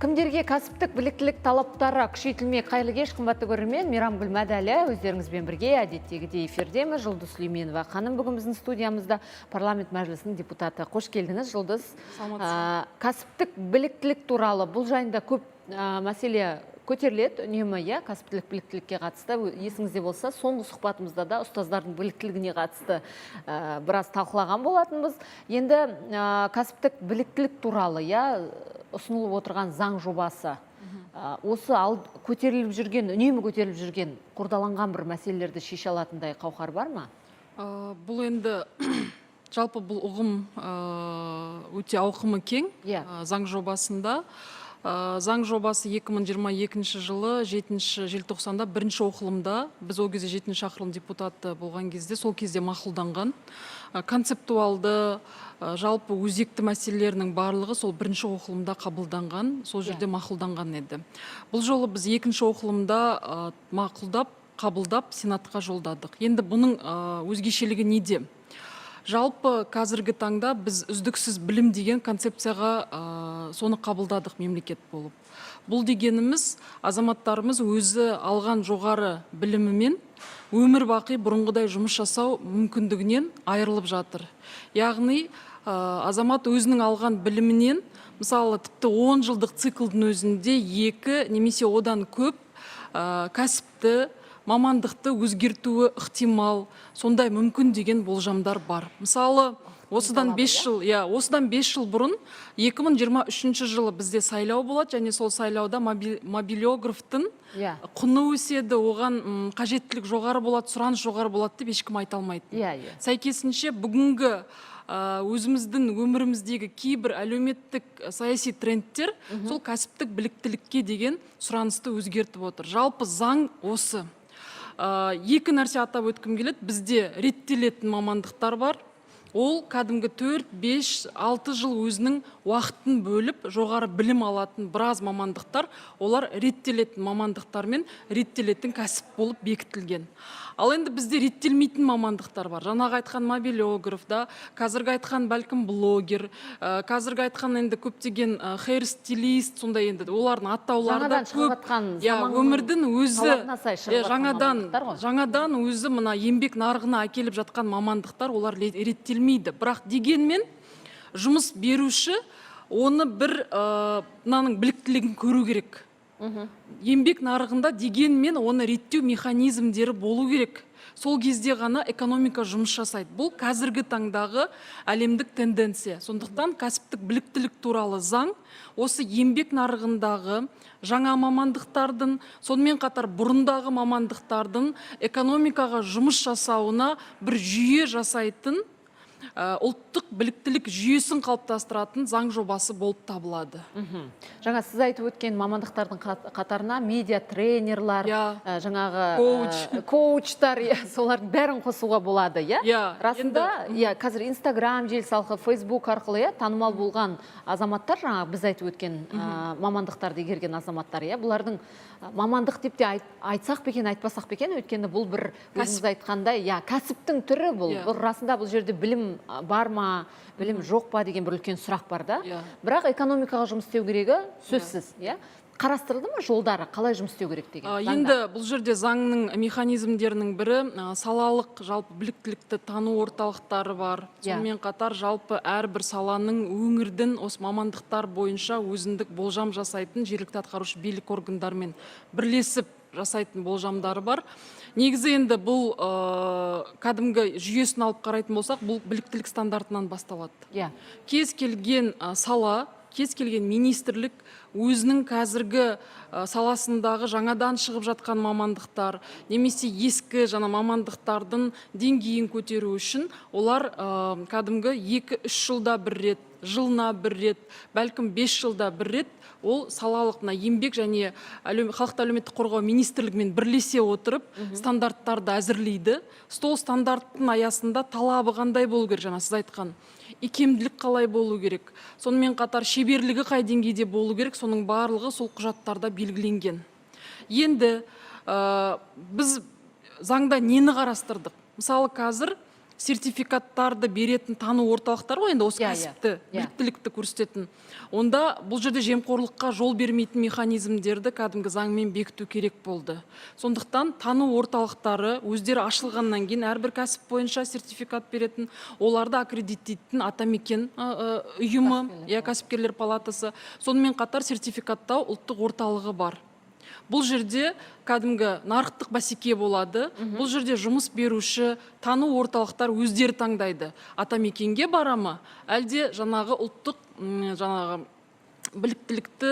Кімдерге кәсіптік біліктілік талаптары күшейтілмек? Қайырлы кеш, қымбатты көрермен, Мейрамгүл Мәдәлі өздеріңізбен бірге, әдеттегідей эфирдеміз. Жұлдыз Сүлейменова ханым бүгін біздің студиямызда, парламент мәжілісінің депутаты. Қош келдіңіз, Жұлдыз. Кәсіптік біліктілік туралы бұл жайында көп мәселе көтеріледі үнемі, кәсіптік біліктілікке қатысты. Есіңізде болса, соңғы сұхбатымызда да ұстаздардың біліктілігіне қатысты біраз талқылаған болатынбыз. Енді кәсіптік біліктілік туралы ұсынылып отырған заң жобасы. Осы көтеріліп жүрген, үнемі көтеріліп жүрген, қордаланған бір мәселелерді шеше алатындай қауқар бар ма? Бұл енді жалпы бұл ұғым өте ауқымы кең. Заң жобасында заң жобасы 2022 жылы 7 желтоқсанда бірінші оқылымда, біз ол кезде 7 шақырылым депутаты болған кезде, сол кезде мақұлданған. Концептуалды, жалпы өзекті мәселелерінің барлығы сол бірінші оқылымда қабылданған, сол жерде мақұлданған еді. Бұл жолы біз екінші оқылымда мақұлдап, қабылдап, Сенатқа жолдадық. Енді бұның өзгешелігі неде? Жалпы қазіргі таңда біз үздіксіз білім деген концепцияға соны қабылдадық мемлекет болып. Бұл дегеніміз азаматтарымыз өзі алған жоғары білімімен өмір бақи бұрынғыдай жұмыс жасау мүмкіндігінен айырылып жатыр. Яғни азамат өзінің алған білімінен, мысалы тіпті 10 жылдық циклдың өзінде 2 немесе одан көп кәсіпті, мамандықты өзгертуі ықтимал, сондай мүмкін деген болжамдар бар. Мысалы, осыдан 5 жыл бұрын 2023 жылы бізде сайлау болады, және сол сайлауда мобилиографтың құны өседі, оған қажеттілік жоғары болады, сұраныс жоғары болады деп ешкім айта алмайды. Сәйкесінше бүгінгі өзіміздің өміріміздегі кейбір әлеуметтік саяси трендтер сол кәсіптік біліктілікке деген сұранысты өзгертіп отыр. Жалпы заң осы. Екі нәрсе атап өткім келеді. Бізде реттелетін мамандықтар бар. Ол кәдімгі 4, 5, 6 жыл өзінің уақытын бөліп, жоғары білім алатын біраз мамандықтар, олар реттелетін мамандықтар мен реттелетін кәсіп болып бекітілген. Ал енді бізде реттелмейтін мамандықтар бар. Жаңағы айтқан мобилиограф, қазіргі айтқан бәлкім блогер, қазіргі айтқан енді көптеген хейр-стилист, сондай енді олардың аттаулары да көп. Өмірдің өзі жаңадан өзі мына еңбек нарығына әкеліп жатқан мамандықтар, олар реттелмейді. Бірақ дегенмен жұмыс беруші оны бір мынаның біліктілігін көру керек. Еңбек нарығында дегенмен оны реттеу механизмдері болу керек. Сол кезде ғана экономика жұмыс жасайды. Бұл қазіргі таңдағы әлемдік тенденция. Сондықтан кәсіптік біліктілік туралы заң осы еңбек нарығындағы жаңа мамандықтардың, сонымен қатар бұрындағы мамандықтардың экономикаға жұмыс жасауына бір жүйе жасайтын, ұлттық біліктілік жүйесін қалыптастыратын заң жобасы болып табылады. Жаңа сіз айтып өткен мамандықтардың қатарына медиа тренерлар, жаңағы коучтар, солардың бәрін қосуға болады, Расында, қазір Инстаграм желісі арқылы, Фейсбук арқылы танымал болған азаматтар, жаңағы біз айтып өткен мамандықтарды игерген азаматтар, бұлардың мамандық деп те айтсақ бекен, айтпасақ бекен, өйткені бұл бір өзіңіз айтқандай, кәсіптің түрі бұл. Расында бұл жерде білім бар ма, білім жоқ па деген бір үлкен сұрақ бар да. Бірақ экономикаға жұмыс істеу керегі сөзсіз. Қарастырылды ма жолдары, қалай жұмыс істеу керек деген? Енді бұл жерде заңның механизмдерінің бірі салалық жалпы біліктілікті тану орталықтары бар. Сонымен қатар жалпы әрбір саланың өңірдің осы мамандықтар бойынша өзіндік болжам жасайтын жергілікті атқарушы билік органдарымен бірлесіп жасайтын болжамдары бар. Негізі енді бұл кәдімгі жүйесін алып қарайтын болсақ, бұл біліктілік стандартынан басталады. Кез келген сала, кез келген министрлік өзінің қазіргі саласындағы жаңадан шығып жатқан мамандықтар, немесе ескі жаңа мамандықтардың деңгейін көтеру үшін олар кәдімгі 2-3 жылда бір рет, жылына бір рет, бәлкім 5 жылда бір рет ол салалық еңбек және халықты әлеуметтік қорғау министрлігімен бірлесе отырып стандарттарды әзірлейді. Сол стандарттың аясында талабы қандай болу керек, жаңа сіз айтқан. Икемділік қалай болу керек, сонымен қатар шеберлігі қай деңгейде болу керек, соның барлығы сол құжаттарда белгіленген. Енді біз заңда нені қарастырдық? Мысалы қазір сертификаттарды беретін тану орталықтар ғой, енді осы кәсіпті, біліктілікті көрсететін. Онда бұл жерде жемқорлыққа жол бермейтін механизмдерді кәдімгі заңмен бекіту керек болды. Сондықтан тану орталықтары өздері ашылғаннан кейін әрбір кәсіп бойынша сертификат беретін, оларды аккредиттейтін атамекен ұйымы, кәсіпкерлер палатасы, сонымен қатар сертификаттау ұлттық орталығы бар. Бұл жерде кәдімгі нарықтық бәсеке болады. Бұл жерде жұмыс беруші, тану орталықтар өздері таңдайды. Атамекенге бара ма, әлде жаңағы ұлттық біліктілікті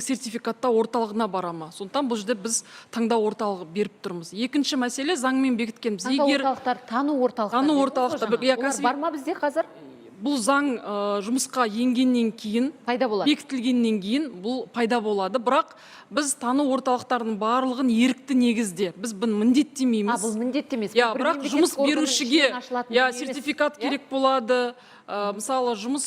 сертификаттау орталығына бара ма. Сондықтан бұл жерде біз таңдау орталығы беріп тұрмыз. Екінші мәселе заңмен бекіткен. Тану орталықтар. Олар бар ма бізде қазір? Бұл заң жұмысқа енгеннен кейін, пайда болады. Бекітілгеннен кейін бұл пайда болады. Бірақ біз тану орталықтарының барлығын ерікті негізде. Біз бұны міндеттемейміз. Бұл міндеттемес. Бірақ жұмыс берушіге сертификат керек болады. Мысалы, жұмыс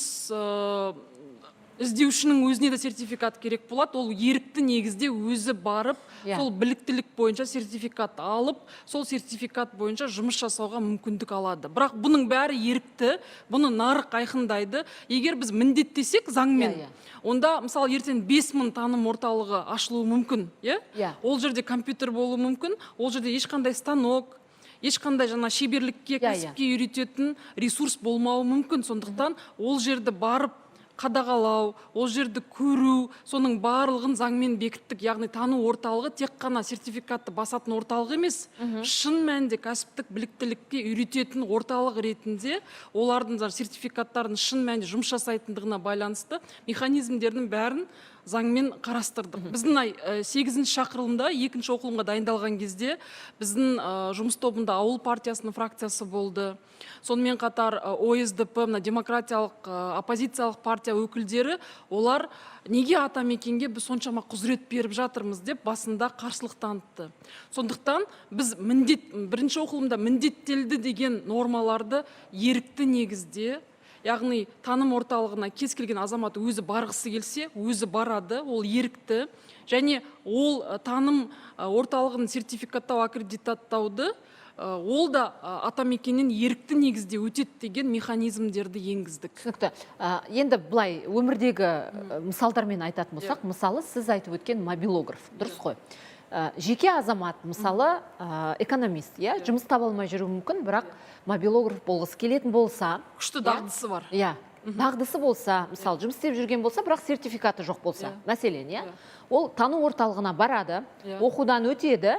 іздеушінің өзіне де сертификат керек болады. Ол ерікті негізде өзі барып, сол біліктілік бойынша сертификат алып, сол сертификат бойынша жұмыс жасауға мүмкіндік алады. Бірақ бұның бәрі ерікті, бұны нарық айқындайды. Егер біз міндеттесек заңмен, онда мысалы ертең 5000 таным орталығы ашылуы мүмкін. Ол жерде компьютер болуы мүмкін, ол жерде ешқандай станок, ешқандай шеберлікке, кәсіпке үйрететін ресурс болмауы мүмкін. Сондықтан ол жерді барып қадағалау, ол жерді көру, соның барлығын заңмен бекіттік. Яғни тану орталығы тек қана сертификатты басатын орталық емес, шын мәнінде кәсіптік біліктілікке үйрететін орталық ретінде олардың сертификаттарын шын мәнінде жұмыс жасайтындығына байланысты механизмдердің бәрін заңмен қарастырдық. Біздің 8-ші шақырылымда, 2-ші оқылымға дайындалған кезде біздің жұмыс тобында ауыл партиясының фракциясы болды. Сонымен қатар ОСДП, демократиялық оппозициялық партия өкілдері, олар неге атамекенге біз соншама құзырет беріп жатырмыз деп басында қарсылық танытты. Сондықтан біз бірінші оқылымда міндеттелді деген нормаларды ерікті негізде, яғни таным орталығына кез келген азамат өзі барғысы келсе, өзі барады, ол ерікті. Және ол таным орталығының сертификаттау, аккредиттауды ол да атамекеннен ерікті негізде өтеді деген механизмдерді енгіздік. Түсінікті. Енді былай өмірдегі мысалдармен айтатын болсақ, мысалы сіз айтып өткен мобилограф, дұрыс қой. Жеке азамат, мысалы экономист, жұмыс таба алмай жүруі мүмкін, бірақ мобилограф болғысы келетін болса, күшті дағдысы бар. Дағдысы болса, мысалы жұмыс істеп жүрген болса, бірақ сертификаты жоқ болса, мәселен, ол тану орталығына барады, оқудан өтеді,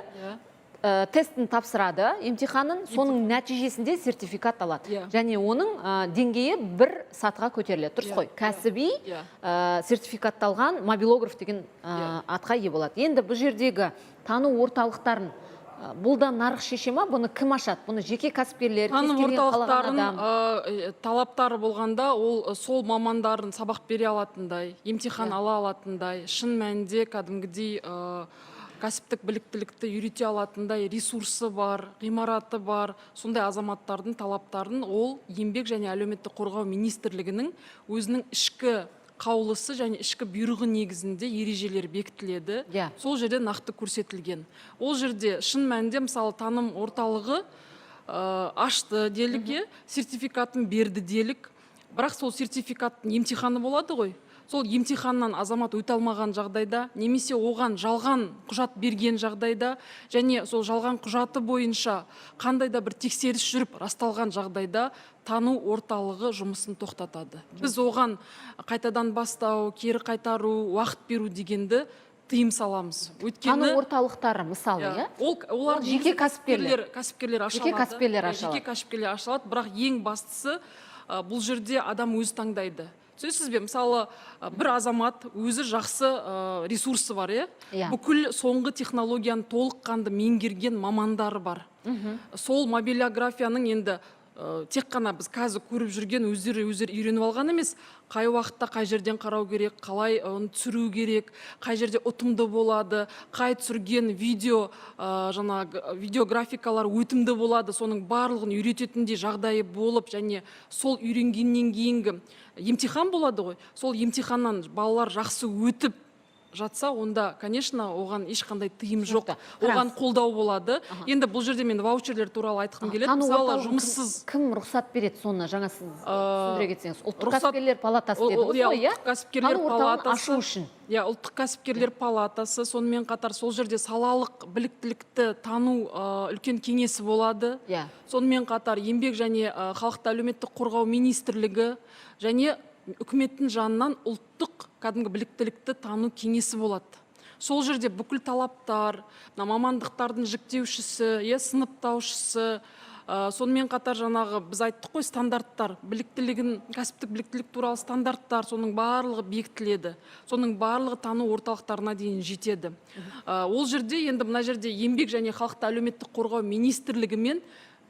тестін тапсырады, емтиханын, соның нәтижесінде сертификат алады. Және оның деңгейі бір сатыға көтеріледі. Дұрыс қой, кәсіби сертификатталған мобилограф деген атқа ие болады. Енді бұл жердегі тану орталықтарын бұл да нарық шеше ма? Бұны кім ашады? Бұны жеке кәсіпкерлер, таным орталықтарын талаптары болғанда, ол сол мамандарын сабақ бере алатындай, емтихан ала алатындай, шын мәнінде кәдімгідей кәсіптік біліктілікті үйрете алатындай ресурсы бар, ғимараты бар, сондай азаматтардың талаптарын ол еңбек және әлеуметтік қорғау министрлігінің өзінің ішкі қаулысы және ішкі бұйрығы негізінде ережелер бекітіледі. Сол жерде нақты көрсетілген. Ол жерде шын мәнінде мысалы таным орталығы ашты деліге, сертификатын берді делік, бірақ сол сертификаттың емтиханы болады ғой. Сол емтиханнан азамат өте алмаған жағдайда, немесе оған жалған құжат берген жағдайда, және сол жалған құжаты бойынша қандай да бір тексеріс жүріп расталған жағдайда тану орталығы жұмысын тоқтатады. Біз оған қайтадан бастау, кері қайтару, уақыт беру дегенді тыйым саламыз. Тану орталықтары мысалы, олар жеке кәсіпкерлер ашылады, бірақ ең бастысы бұл жерде адам өзі таңдайды. Сөзсіз бе, мысалы, бір азамат өзі жақсы ресурсы бар, бүкіл соңғы технологияны толыққанды меңгерген мамандары бар. Сол мобилографияның енді тек қана біз қазір көріп жүрген өздері үйреніп алған емес, қай уақытта қай жерден қарау керек, қалай оны түсіру керек, қай жерде ұтымды болады, қай түсірген видеографикалар өтімді болады, соның барлығын үйрететіндей жағдайы болып, және сол үйренгеннен кейінгі емтихан болады ғой, сол емтиханнан балалар жақсы өтіп жатса, онда, конечно, оған ешқандай тыйым жоқ. Оған қолдау болады. Енді бұл жерде мен ваучерлер туралы айтқым келеді. Мысалы, жұмыссыз кім рұқсат береді соны? Жаңа сіз түсіндіре кетсеңіз. Ұлттық кәсіпкерлер палатасы дедіңіз ғой, иә? Ұлттық кәсіпкерлер палатасы ашу үшін. Ұлттық кәсіпкерлер палатасы, сонымен қатар сол жерде салалық біліктілікті тану үлкен кеңесі болады. Сонымен қатар еңбек және халықты әлеуметтік қорғау министрлігі және үкіметтің жанынан ұлттық кәдімгі біліктілікті тану кеңесі болады. Сол жерде бүкіл талаптар, мамандықтардың жіктеушісі, сыныптаушысы, сонымен қатар жаңағы біз айттық қой, стандарттар, біліктілігін, кәсіптік біліктілік туралы стандарттар, соның барлығы бекітіледі. Соның барлығы тану орталықтарына дейін жетеді. Ол жерде енді мына жерде еңбек және халықты әлеуметтік қорғау министрлігімен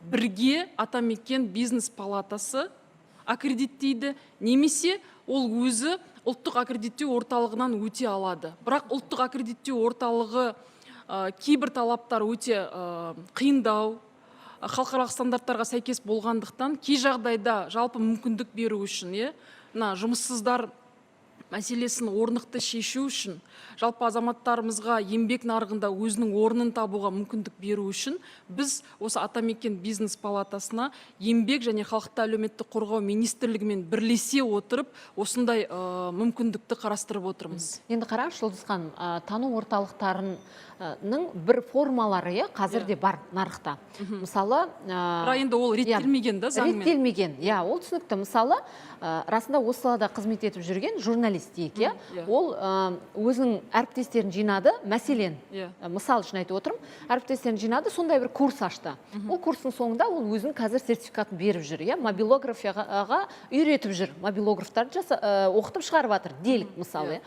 бірге Атамекен бизнес палатасы аккредиттейді, немесе ол өзі ұлттық аккредиттеу орталығынан өте алады. Бірақ ұлттық аккредиттеу орталығы кейбір талаптар өте қиындау, халықаралық стандарттарға сәйкес болғандықтан, кей жағдайда жалпы мүмкіндік беру үшін, жұмыссыздар мәселесін орнықты шешу үшін, жалпы азаматтарымызға еңбек нарығында өзінің орнын табуға мүмкіндік беру үшін, біз осы Атамекен бизнес палатасына еңбек және халықты әлеуметтік қорғау министрлігімен бірлесе отырып, осындай мүмкіндікті қарастырып отырмыз. Енді қараңыз, Жұлдыз ханым, тану орталықтарының бір формалары қазірде бар нарықта. Мысалы, енді ол реттелмеген да заңмен. Реттелмеген, ол түсінікті. Мысалы, расында осы салада қызмет етіп жүрген журналист дейік, ол өзінің әріптестерін жинады, мәселен, мысал үшін айтып отырмын, әріптестерін жинады, сондай бір курс ашты. Ол курстың соңында ол өзінің қазір сертификатын беріп жүр, мобилографияға үйретіп жүр, мобилографтарды оқытып шығарып жатыр, делік мысалы.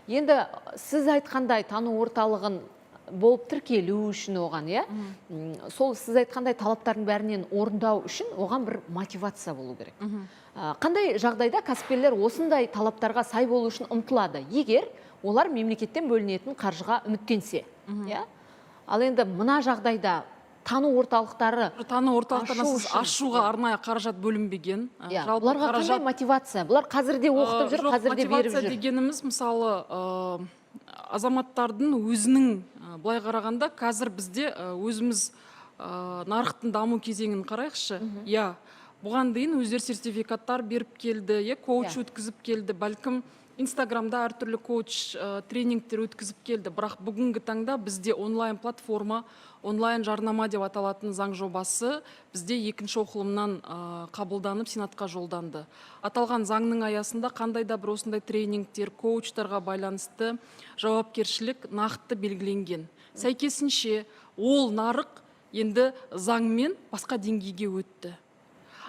Енді сіз айтқандай тану орталығын болып тіркелу үшін оған, сол сіз айтқандай талаптардың бәрінен орындау үшін оған бір мотивация болу керек. Қандай жағдайда кәсіпкерлер осындай талаптарға сай болу үшін ұмтылады, егер олар мемлекеттен бөлінетін қаржыға үміттенсе? Ал енді мына жағдайда тану орталықтарына сіз ашуға арнайы қаражат бөлінбеген. Бұларға қандай мотивация? Бұлар қазірде оқытып жүр, қазірде беріп жүр. Мотивация дегеніміз, мысалы, азаматтардың өзінің, былай қарағанда, қазір бізде өзіміз нарықтың даму кезеңін қарайықшы. Бұған дейін өздер сертификаттар беріп келді, коуч өткізіп келді, бәлкім Инстаграмда әртүрлі коуч тренингтер өткізіп келді. Бірақ бүгінгі таңда бізде онлайн платформа, онлайн жарнама деп аталатын заң жобасы бізде екінші оқылымнан қабылданып Сенатқа жолданды. Аталған заңның аясында қандай да бір осындай тренингтер, коучтарға байланысты жауапкершілік нақты белгіленген. Сәйкесінше ол нарық енді заңмен басқа деңгейге өтті.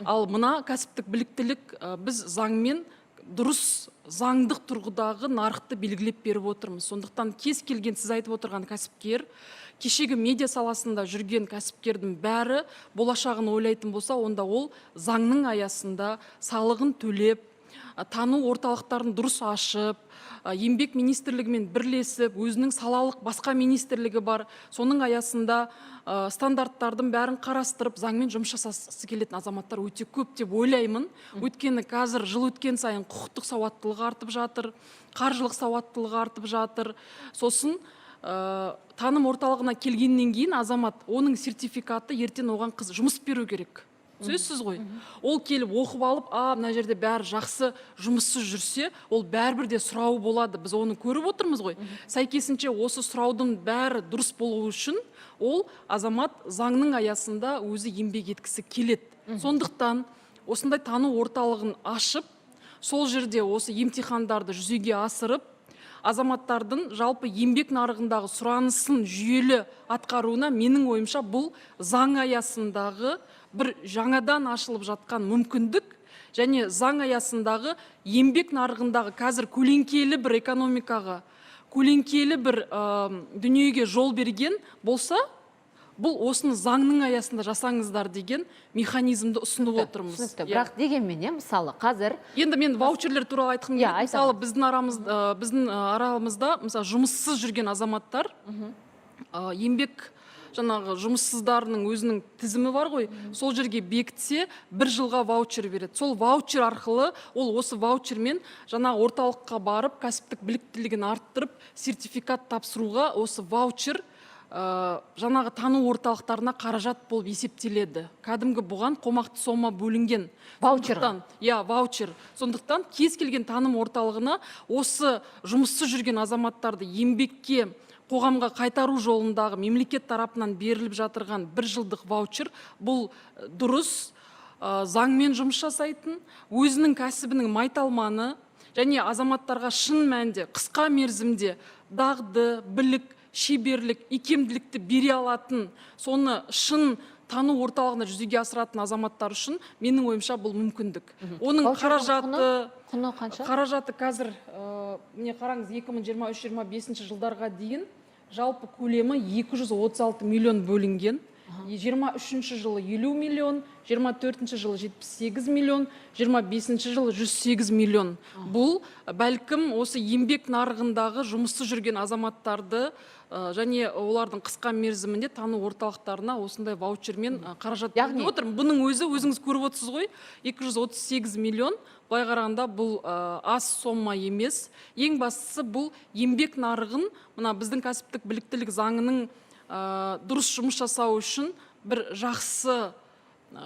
Ал мына кәсіптік біліктілік біз заңмен дұрыс заңдық тұрғыдағы нарықты белгілеп беріп отырмыз. Сондықтан кез келген сіз айтып отырған кәсіпкер, кешегі медиа саласында жүрген кәсіпкердің бәрі болашағын ойлайтын болса, онда ол заңның аясында салығын төлеп, тану орталықтарын дұрыс ашып, еңбек министрлігімен бірлесіп, өзінің салалық басқа министрлігі бар, соның аясында стандарттардың бәрін қарастырып, заңмен жұмыс жасасы келетін азаматтар өте көп деп ойлаймын. Өйткені қазір жыл өткен сайын құқықтық сауаттылығы артып жатыр, қаржылық сауаттылығы артып жатыр. Сосын таным орталығына келгеннен кейін азамат оның сертификаты ертең оған жұмыс беру керек. Сөзсіз ғой. Ол келіп оқып алып, мына жерде бәрі жақсы жұмыссыз жүрсе, ол бәрібір де сұрауы болады. Біз оны көріп отырмыз ғой. Сәйкесінше осы сұраудың бәрі дұрыс болу үшін ол азамат заңның аясында өзі еңбек еткісі келеді. Сондықтан осындай тану орталығын ашып, сол жерде осы емтихандарды жүзеге асырып, азаматтардың жалпы еңбек нарығындағы сұранысын жүйелі атқаруына менің ойымша бұл заң аясындағы бір жаңадан ашылып жатқан мүмкіндік және заң аясындағы еңбек нарығындағы қазір көлеңкелі бір экономикаға, көлеңкелі бір дүниеге жол берген болса, бұл осыны заңның аясында жасаңыздар деген механизмді ұсынып отырмыз. Түсінікті. Бірақ дегенмен, мысалы, қазір... Енді мен ваучерлер туралы айтқым келеді. Мысалы, біздің арамызда жұмыссыз жүрген азаматтар еңбек жаңағы жұмыссыздарының өзінің тізімі бар ғой, сол жерге бекітсе 1 жылға ваучер береді. Сол ваучер арқылы ол осы ваучермен жаңағы орталыққа барып кәсіптік біліктілігін арттырып сертификат тапсыруға осы ваучер жаңағы тану орталықтарына қаражат болып есептеледі. Кәдімгі бұған қомақты сома бөлінген. Ваучер. Ваучер. Сондықтан кез келген таным орталығына осы жұмыссыз жүрген азаматтарды еңбекке, қоғамға қайтару жолындағы мемлекет тарапынан беріліп жатырған 1 жылдық ваучер бұл дұрыс, заңмен жұмыс жасайтын, өзінің кәсібінің майталманы және азаматтарға шын мәнде қысқа мерзімде дағды, білік, шеберлік, икемділікті бере алатын, соны шын тану орталығына жүзеге асыратын азаматтар үшін менің ойымша бұл мүмкіндік. Оның қаражаты қазір, міне қараңыз, 2023-2025 жылдарға дейін жалпы көлемі 236 миллион бөлінген. 23-ші жылы 50 миллион, 24-ші жылы 78 миллион, 25-ші жылы 108 миллион. Бұл бәлкім осы еңбек нарығындағы жұмыссыз жүрген азаматтарды және олардың қысқа мерзімінде тану орталықтарына осындай ваучермен қаражат беріп отыр. Бұның өзі өзіңіз көріп отырсыз ғой, 238 миллион. Былай қарағанда бұл аз сома емес. Ең бастысы бұл еңбек нарығын, мына біздің кәсіптік біліктілік заңының дұрыс жұмыс жасау үшін бір жақсы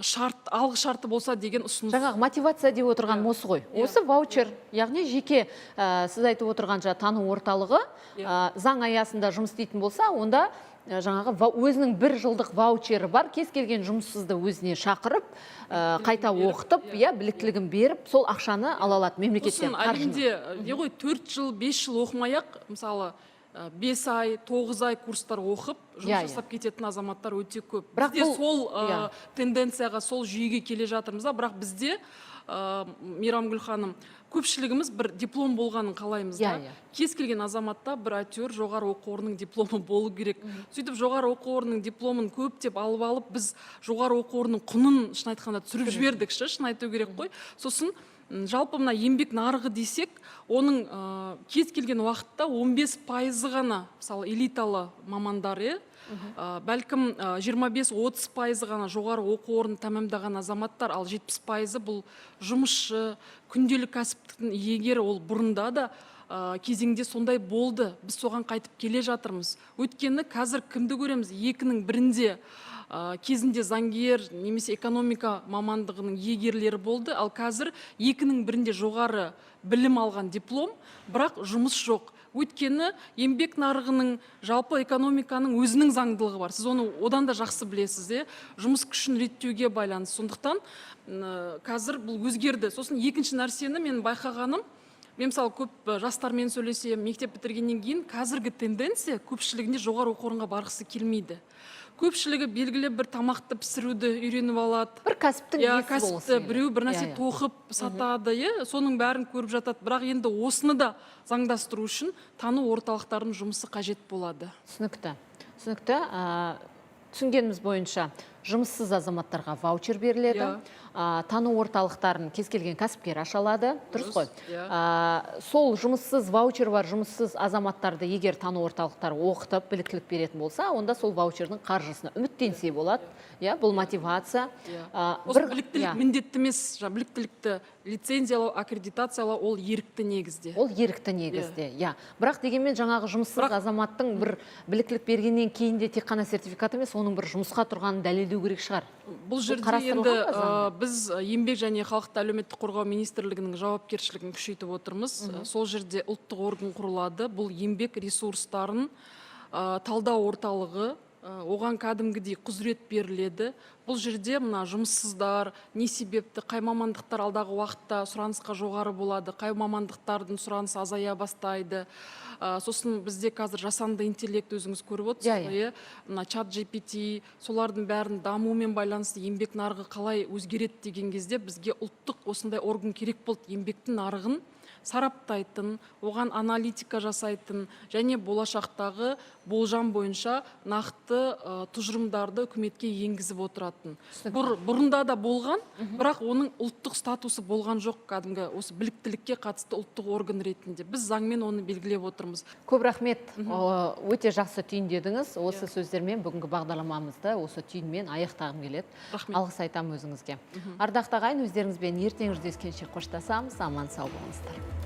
шарт, алғы шарты болса деген ұсыныс. Жаңағы мотивация деп отырған осы ғой. Осы ваучер, яғни жеке сіз айтып отырған тану орталығы заң аясында жұмыс істейтін болса, онда жаңағы өзінің 1 жылдық ваучері бар, кез келген жұмыссызды өзіне шақырып, қайта оқытып, біліктілігін беріп, сол ақшаны ала алады мемлекеттен. Сосын әлемде 4 жыл, 5 жыл оқымай-ақ, мысалы 5 ай, 9 ай курстар оқып, жұмыс жасап кететін азаматтар өте көп. Бізде сол тенденцияға, сол жүйеге келе жатырмыз, бірақ бізде, Мейрамгүл ханым, көпшілігіміз бір диплом болғанын қалаймыз да. Кез келген азаматта бір әйтеуір жоғары оқу орнының дипломы болу керек. Сөйтіп жоғары оқу орнының дипломын көптеп алып, біз жоғары оқу орнының құнын шын айтқанда түсіріп жібердік, шын айту керек қой. Сосын жалпы мына еңбек нарығы десек, оның кез келген уақытта 15% ғана, мысалы элиталы мамандар, бәлкім 25-30% ғана жоғары оқу орнын тәмамдаған азаматтар, ал 70% бұл жұмысшы, күнделік кәсіптіктің иегері, ол бұрында да кезеңде сондай болды. Біз соған қайтып келе жатырмыз. Өйткені қазір кімді көреміз? Екінің бірінде кезінде заңгер немесе экономика мамандығының иегерлері болды, ал қазір екінің бірінде жоғары білім алған диплом, бірақ жұмыс жоқ. Өйткені еңбек нарығының, жалпы экономиканың өзінің заңдылығы бар. Сіз оны одан да жақсы білесіз, жұмыс күшін реттеуге байланысты. Сондықтан қазір бұл өзгерді. Сосын екінші нәрсені мен байқағаным, мен мысалы көп жастармен сөйлесем, мектеп бітіргеннен кейін қазіргі тенденция көпшілігінде жоғары оқу орнына барғысы келмейді. Көпшілігі белгілі бір тамақты пісіруді үйреніп алады. Бір кәсіптің есі болсын. Біреу бір нәрсе тоқып сатады, соның бәрін көріп жатады. Бірақ енді осыны да заңдастыру үшін тану орталықтарының жұмысы қажет болады. Түсінікті. Түсінгеніміз бойынша жұмыссыз азаматтарға ваучер беріледі. Тану орталықтарын кез келген кәсіпкер аша алады. Дұрыс қой. Сол жұмыссыз, ваучер бар жұмыссыз азаматтарды егер тану орталықтары оқытып, біліктілік беретін болса, онда сол ваучердің қаржысына үміттенсе болады. Бұл мотивация. Осы біліктілік міндетті емес, біліктілікті лицензиялау, аккредитациялау ол ерікті негізде. Ол ерікті негізде, Бірақ дегенмен жаңағы жұмыссыз азаматтың бір біліктілік бергеннен кейін де тек қана сертификат емес, оның бір жұмысқа тұрғанын дәлелдеу керек шығар. Бұл жерде енді біз еңбек және халықты әлеуметтік қорғау министрлігінің жауапкершілігін күшейтіп отырмыз. Сол жерде ұлттық орган құрылады. Бұл еңбек ресурстарын талдау орталығы, оған кәдімгідей құзырет беріледі. Бұл жерде мына жұмыссыздар не себепті, қай мамандықтар алдағы уақытта сұранысқа жоғары болады, қай мамандықтардың сұранысы азая бастайды. Сосын бізде қазір жасанды интеллект өзіңіз көріп отырсыз, чат GPT, солардың бәрін дамуымен байланысты еңбек нарығы қалай өзгереді деген кезде бізге ұлттық осындай орган керек болды, еңбектің нарығын сараптайтын, оған аналитика жасайтын және болашақтағы болжам бойынша нақты тұжырымдарды үкіметке енгізіп отыратын. Бұрында да болған, бірақ оның ұлттық статусы болған жоқ, кәдімгі осы біліктілікке қатысты ұлттық орган ретінде. Біз заңмен оны белгілеп отырмыз. Көп рахмет, өте жақсы түйіндедіңіз. Осы сөздермен бүгінгі бағдарламамызды осы түйінмен аяқтағым келеді. Алғыс айтамын өзіңізге. Ардақты ағайын, өздеріңізбен ертең жүздескенше қоштасамыз. Аман сау болыңыздар.